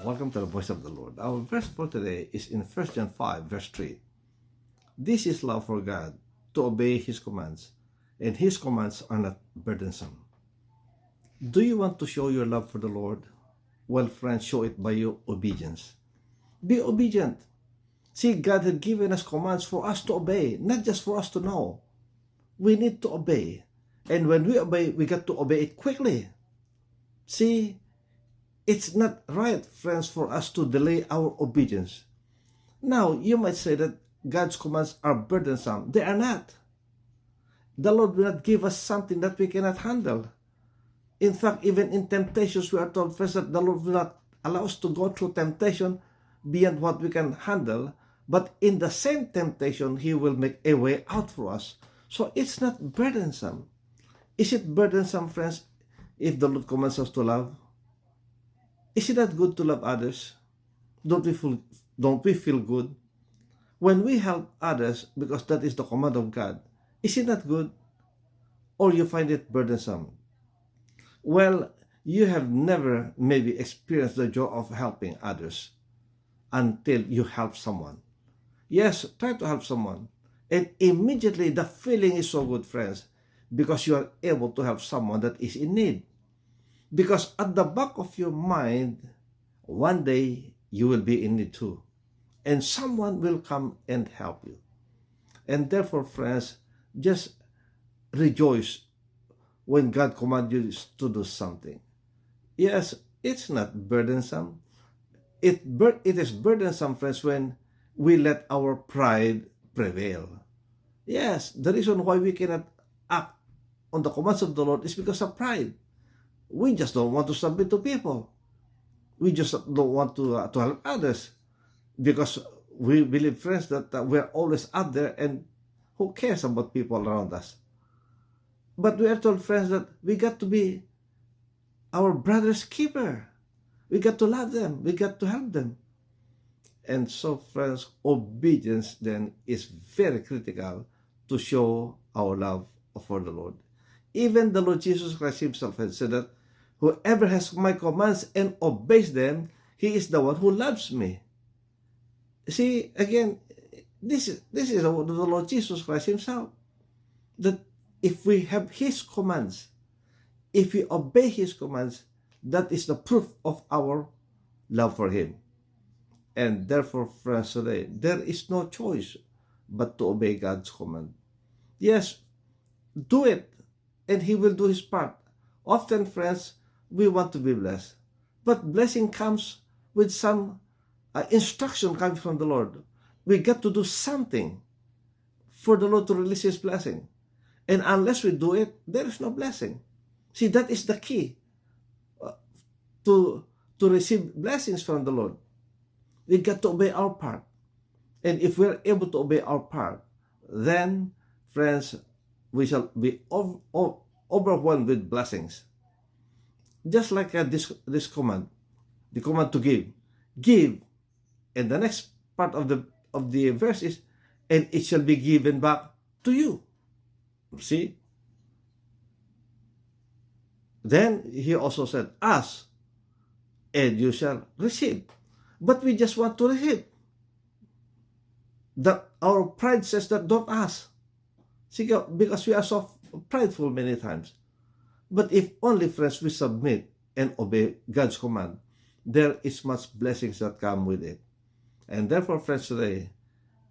Welcome to the Voice of the Lord. Our verse for today is in 1 John 5, verse 3. This is love for God, to obey His commands, and His commands are not burdensome. Do you want to show your love for the Lord? Well, friends, show it by your obedience. Be obedient. See, God had given us commands for us to obey, not just for us to know. We need to obey. And when we obey, we got to obey it quickly. See, it's not right, friends, for us to delay our obedience. Now, you might say that God's commands are burdensome. They are not. The Lord will not give us something that we cannot handle. In fact, even in temptations, we are told first that the Lord will not allow us to go through temptation beyond what we can handle. But in the same temptation, He will make a way out for us. So it's not burdensome. Is it burdensome, friends, if the Lord commands us to love? Is it not good to love others? Don't we feel good? When we help others, because that is the command of God, is it not good? Or you find it burdensome? Well, you have never maybe experienced the joy of helping others until you help someone. Yes, try to help someone. And immediately the feeling is so good, friends, because you are able to help someone that is in need. Because at the back of your mind, one day you will be in need too. And someone will come and help you. And therefore, friends, just rejoice when God commands you to do something. Yes, it's not burdensome. It is burdensome, friends, when we let our pride prevail. Yes, the reason why we cannot act on the commands of the Lord is because of pride. We just don't want to submit to people. We just don't want to help others because we believe, friends, that we're always out there and who cares about people around us? But we are told, friends, that we got to be our brother's keeper. We got to love them. We got to help them. And so, friends, obedience then is very critical to show our love for the Lord. Even the Lord Jesus Christ Himself has said that whoever has my commands and obeys them, he is the one who loves me. See, again, this is the Lord Jesus Christ Himself. That if we have His commands, if we obey His commands, that is the proof of our love for Him. And therefore, friends, today, there is no choice but to obey God's command. Yes, do it, and He will do His part. Often, friends, we want to be blessed. But blessing comes with some instruction coming from the Lord. We got to do something for the Lord to release His blessing. And unless we do it, there is no blessing. See, that is the key to receive blessings from the Lord. We got to obey our part. And if we're able to obey our part, then, friends, we shall be overwhelmed with blessings. Just like this command, the command to give. Give. And the next part of the verse is, and it shall be given back to you. See? Then He also said, ask, and you shall receive. But we just want to receive. Our pride says that don't ask. See, because we are so prideful many times. But if only, friends, we submit and obey God's command, there is much blessings that come with it. And therefore, friends, today,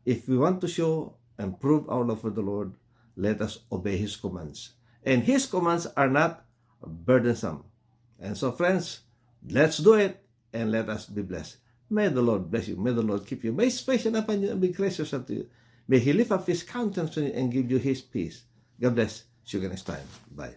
if we want to show and prove our love for the Lord, let us obey His commands. And His commands are not burdensome. And so, friends, let's do it and let us be blessed. May the Lord bless you. May the Lord keep you. May His face shine upon you and be gracious unto you. May He lift up His countenance on you and give you His peace. God bless. See you next time. Bye.